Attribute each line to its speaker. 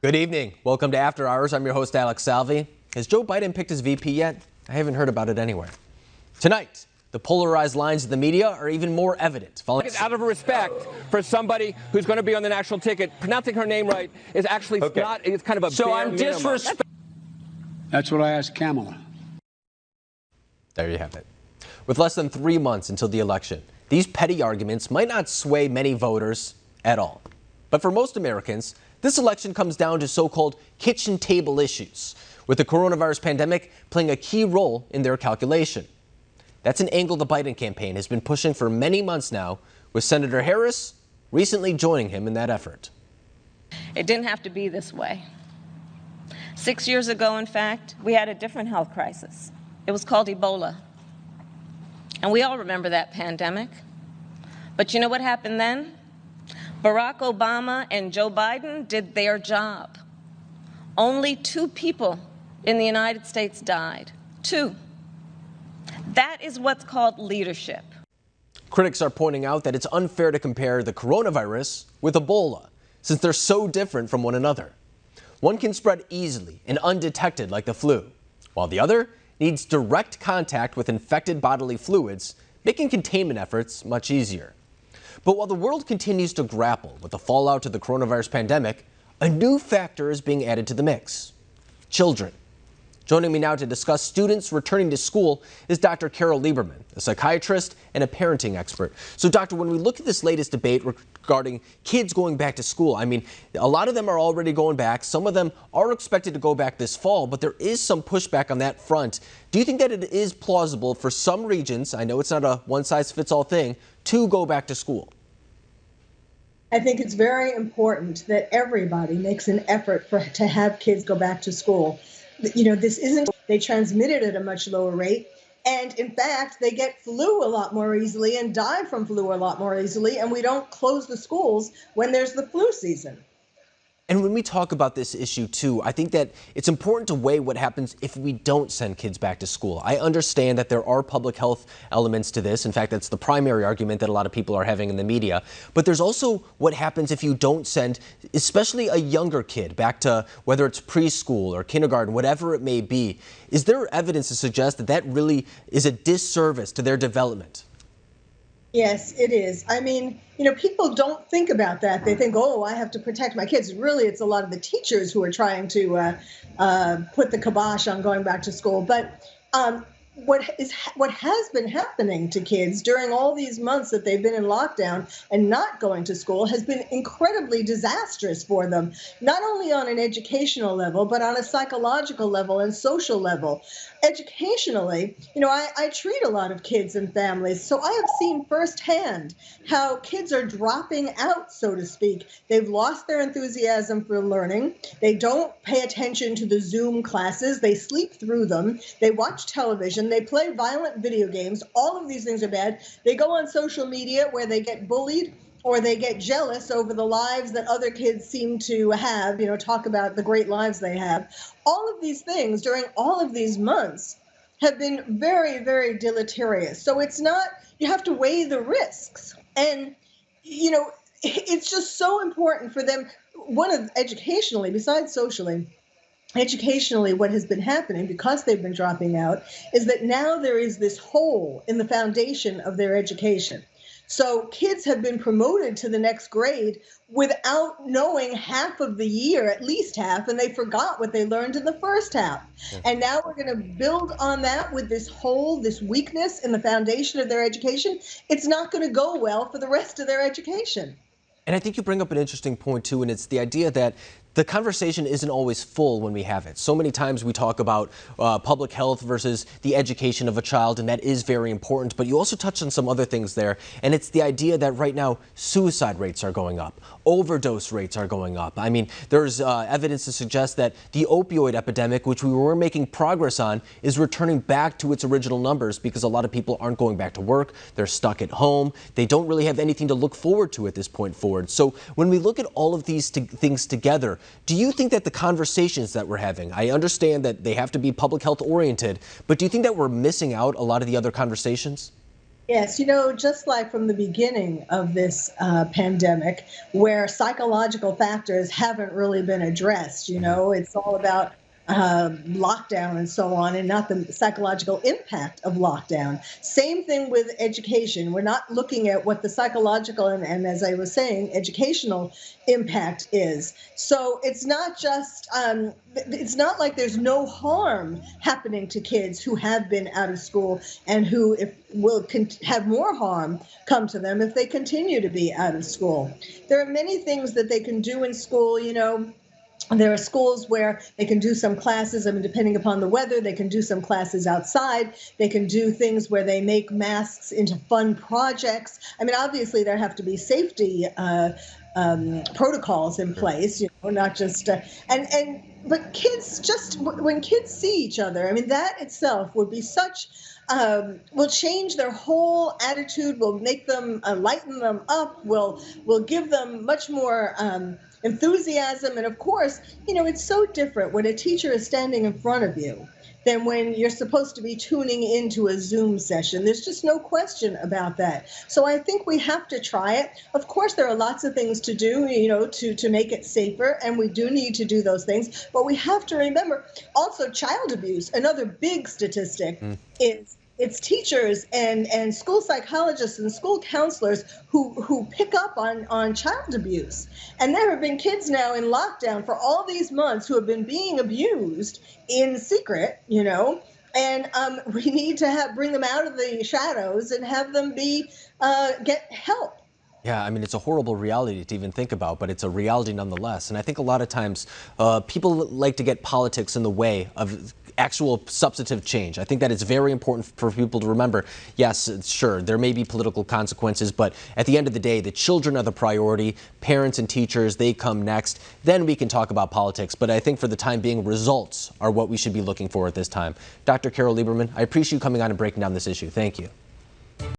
Speaker 1: Good evening. Welcome to After Hours. I'm your host, Alex Salvi. Has Joe Biden picked his VP yet? I haven't heard about it anywhere. Tonight, the polarized lines of the media are even more evident.
Speaker 2: Out of respect for somebody who's going to be on the national ticket, pronouncing her name right is actually not, it's kind of a
Speaker 3: So I'm disrespectful.
Speaker 4: That's what I asked Kamala.
Speaker 1: There you have it. With less than 3 months until the election, these petty arguments might not sway many voters at all. But for most Americans, this election comes down to so-called kitchen table issues, with the coronavirus pandemic playing a key role in their calculation. That's an angle the Biden campaign has been pushing for many months now, with Senator Harris recently joining him in that effort.
Speaker 5: It didn't have to be this way. 6 years ago, in fact, we had a different health crisis. It was called Ebola. And we all remember that pandemic. But you know what happened then? Barack Obama and Joe Biden did their job. Only 2 people in the United States died. 2. That is what's called leadership.
Speaker 1: Critics are pointing out that it's unfair to compare the coronavirus with Ebola, since they're so different from one another. One can spread easily and undetected like the flu, while the other needs direct contact with infected bodily fluids, making containment efforts much easier. But while the world continues to grapple with the fallout of the coronavirus pandemic, a new factor is being added to the mix: children. Joining me now to discuss students returning to school is Dr. Carole Lieberman, a psychiatrist and a parenting expert. So, doctor, when we look at this latest debate regarding kids going back to school, I mean, a lot of them are already going back. Some of them are expected to go back this fall, but there is some pushback on that front. Do you think that it is plausible for some regions, I know it's not a one-size-fits-all thing, to go back to school?
Speaker 6: I think it's very important that everybody makes an effort to have kids go back to school. You know, this isn't, they transmit it at a much lower rate. And in fact, they get flu a lot more easily and die from flu a lot more easily. And we don't close the schools when there's the flu season.
Speaker 1: And when we talk about this issue, too, I think that it's important to weigh what happens if we don't send kids back to school. I understand that there are public health elements to this. In fact, that's the primary argument that a lot of people are having in the media. But there's also what happens if you don't send, especially a younger kid, back to whether it's preschool or kindergarten, whatever it may be. Is there evidence to suggest that that really is a disservice to their development?
Speaker 6: Yes, it is. I mean, you know, people don't think about that. They think, oh, I have to protect my kids. Really, it's a lot of the teachers who are trying to put the kibosh on going back to school. But what has been happening to kids during all these months that they've been in lockdown and not going to school has been incredibly disastrous for them, not only on an educational level, but on a psychological level and social level. Educationally, you know, I treat a lot of kids and families, so I have seen firsthand how kids are dropping out, so to speak. They've lost their enthusiasm for learning. They don't pay attention to the Zoom classes. They sleep through them. They watch television. They play violent video games. All of these things are bad. They go on social media where they get bullied or they get jealous over the lives that other kids seem to have, you know, talk about the great lives they have. All of these things during all of these months have been very, very deleterious. So it's not, you have to weigh the risks. And, you know, it's just so important for them. Educationally, besides socially, educationally, what has been happening because they've been dropping out is that now there is this hole in the foundation of their education. So kids have been promoted to the next grade without knowing half of the year, at least half, and they forgot what they learned in the first half. Yeah. And now we're going to build on that with this hole, this weakness in the foundation of their education. It's not going to go well for the rest of their education.
Speaker 1: And I think you bring up an interesting point, too, and it's the idea that the conversation isn't always full when we have it. So many times we talk about public health versus the education of a child, and that is very important. But you also touched on some other things there, and it's the idea that right now suicide rates are going up, overdose rates are going up. I mean, there's evidence to suggest that the opioid epidemic, which we were making progress on, is returning back to its original numbers because a lot of people aren't going back to work. They're stuck at home. They don't really have anything to look forward to at this point forward. So when we look at all of these things together, do you think that the conversations that we're having, I understand that they have to be public health oriented, but do you think that we're missing out a lot of the other conversations?
Speaker 6: Yes, just like from the beginning of this pandemic, where psychological factors haven't really been addressed, it's all about lockdown and so on, and not the psychological impact of lockdown. Same thing with education. We're not looking at what the psychological and as I was saying, educational impact is. So it's not just, it's not like there's no harm happening to kids who have been out of school and who will have more harm come to them if they continue to be out of school. There are many things that they can do in school, There are schools where they can do some classes, depending upon the weather, they can do some classes outside. They can do things where they make masks into fun projects. Obviously there have to be safety protocols in place, not just, but kids, just when kids see each other, that itself would be such, will change their whole attitude, will make them, lighten them up, will give them much more enthusiasm. And of course, it's so different when a teacher is standing in front of you than when you're supposed to be tuning into a Zoom session. There's just no question about that. So I think we have to try it. Of course, there are lots of things to do, to make it safer, and we do need to do those things. But we have to remember also child abuse. Another big statistic is it's teachers and school psychologists and school counselors who pick up on child abuse. And there have been kids now in lockdown for all these months who have been being abused in secret, and we need to bring them out of the shadows and have them get help.
Speaker 1: Yeah, it's a horrible reality to even think about, but it's a reality nonetheless. And I think a lot of times people like to get politics in the way of actual substantive change. I think that it's very important for people to remember, yes, sure, there may be political consequences, but at the end of the day, the children are the priority. Parents and teachers, they come next. Then we can talk about politics. But I think for the time being, results are what we should be looking for at this time. Dr. Carole Lieberman, I appreciate you coming on and breaking down this issue. Thank you.